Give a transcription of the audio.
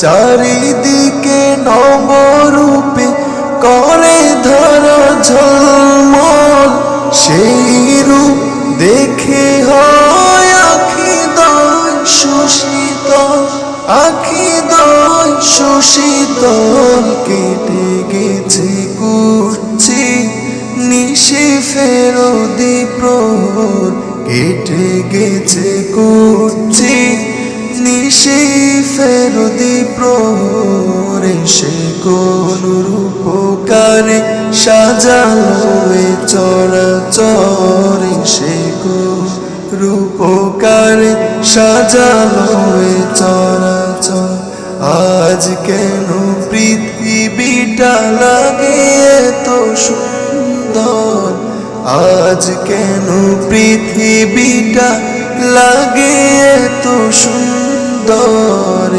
চারিদিকে নবরূপে করে ধরা ঝলমল, সেই রূপ দেখে হয় আখি দয় সুশীতল, আখি দয় সুশীতল। কেটে গেছে কুচ্ছি নিশি ফেরদি প্রহর, কেটে গেছে কুচ্ছি নিশি ফেরদি প্রহর। সে কোন রূপকারে সাজালো এ চরাচর, সে কোন রূপকারে সাজালো এ চরাচর। আজ কেন পৃথিবীটা লাগে এত সুন্দর, আজ কেন পৃথিবীটা লাগে এত সুন্দর।